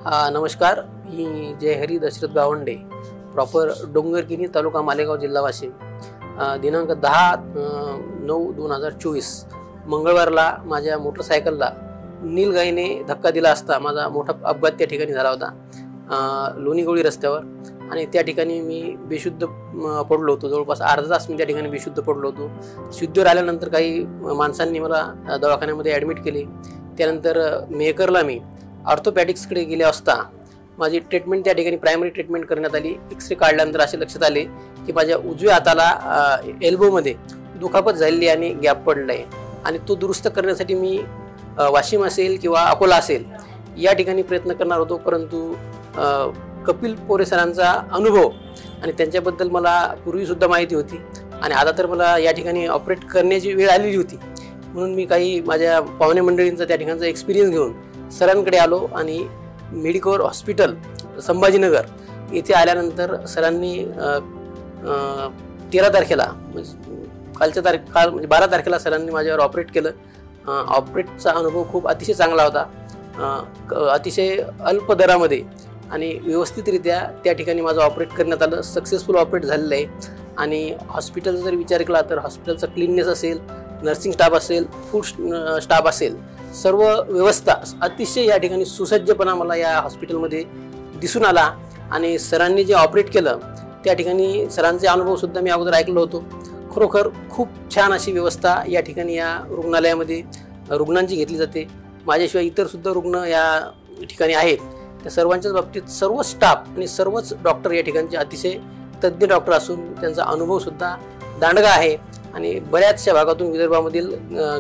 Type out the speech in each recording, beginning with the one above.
नमस्कार, मी जयहरी दशरथ गावंडे, प्रॉपर डोंगरकिनी, तालुका मालेगाव, जिल्हा वाशिम. दिनांक 10/9/2024 मंगळवारला माझ्या मोटरसायकलला नीलगाईने धक्का दिला असता माझा मोठा अपघात त्या ठिकाणी झाला होता, लोणीगोळी रस्त्यावर. आणि त्या ठिकाणी मी बेशुद्ध पडलो होतो. जवळपास अर्धा तास मी त्या ठिकाणी बेशुद्ध पडलो होतो. शुद्धीवर आल्यानंतर काही माणसांनी मला दवाखान्यामध्ये ॲडमिट केले. त्यानंतर मेहकरला मी ऑर्थोपॅडिक्सकडे गेले असता माझी ट्रीटमेंट त्या ठिकाणी प्रायमरी ट्रीटमेंट करण्यात आली. एक्सरे काढल्यानंतर असे लक्षात आले की माझ्या उजव्या हाताला एल्बोमध्ये दुखापत झालेली आणि गॅप पडला आहे. आणि तो दुरुस्त करण्यासाठी मी वाशिम असेल किंवा अकोला असेल या ठिकाणी प्रयत्न करणार होतो. परंतु कपिल पोरे सरांचा अनुभव आणि त्यांच्याबद्दल मला पूर्वीसुद्धा माहिती होती आणि आता तर मला या ठिकाणी ऑपरेट करण्याची वेळ आलेली होती. म्हणून मी काही माझ्या पाहुणे मंडळींचा त्या ठिकाणचा एक्सपिरियन्स घेऊन सरांकडे आलो आणि मेडिकोर हॉस्पिटल संभाजीनगर येथे आल्यानंतर सरांनी 13 तारखेला म्हणजे काल म्हणजे 12 तारखेला सरांनी माझ्यावर ऑपरेट केलं. ऑपरेटचा अनुभव खूप अतिशय चांगला होता. अतिशय अल्प दरामध्ये आणि व्यवस्थितरित्या त्या ठिकाणी माझं ऑपरेट करण्यात आलं. सक्सेसफुल ऑपरेट झालेलं आहे. आणि हॉस्पिटलचा जर विचार केला तर हॉस्पिटलचा क्लीननेस असेल, नर्सिंग स्टाफ असेल, फूड स्टाफ असेल, सर्व व्यवस्था अतिशय या ठिकाणी सुसज्जपणा मला या हॉस्पिटलमध्ये दिसून आला. आणि सरांनी जे ऑपरेट केलं त्या ठिकाणी सरांचे अनुभवसुद्धा मी अगोदर ऐकलं होतो. खरोखर खूप छान अशी व्यवस्था या ठिकाणी या रुग्णालयामध्ये रुग्णांची घेतली जाते. माझ्याशिवाय इतरसुद्धा रुग्ण या ठिकाणी आहेत. त्या सर्वांच्याच बाबतीत सर्व स्टाफ आणि सर्वच डॉक्टर या ठिकाणचे अतिशय तज्ज्ञ डॉक्टर असून त्यांचा अनुभवसुद्धा दांडगा आहे. आणि बऱ्याचशा भागातून विदर्भामधील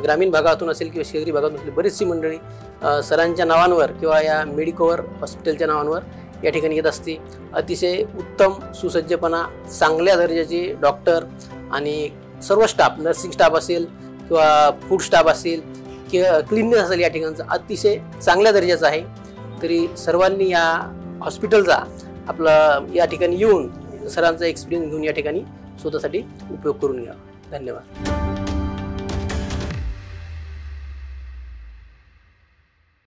ग्रामीण भागातून असेल किंवा शहरी भागातून असेल बरीचशी मंडळी सरांच्या नावांवर किंवा या मेडिकोवर हॉस्पिटलच्या नावांवर या ठिकाणी येत असते. अतिशय उत्तम सुसज्जपणा, चांगल्या दर्जाचे डॉक्टर आणि सर्व स्टाफ, नर्सिंग स्टाफ असेल किंवा फूड स्टाफ असेल किंवा क्लीननेस असेल या ठिकाणचा अतिशय चांगल्या दर्जाचा आहे. तरी सर्वांनी या हॉस्पिटलचा आपला या ठिकाणी येऊन सरांचा एक्सपिरियन्स घेऊन या ठिकाणी स्वतःसाठी उपयोग करून घ्या. धन्यवाद.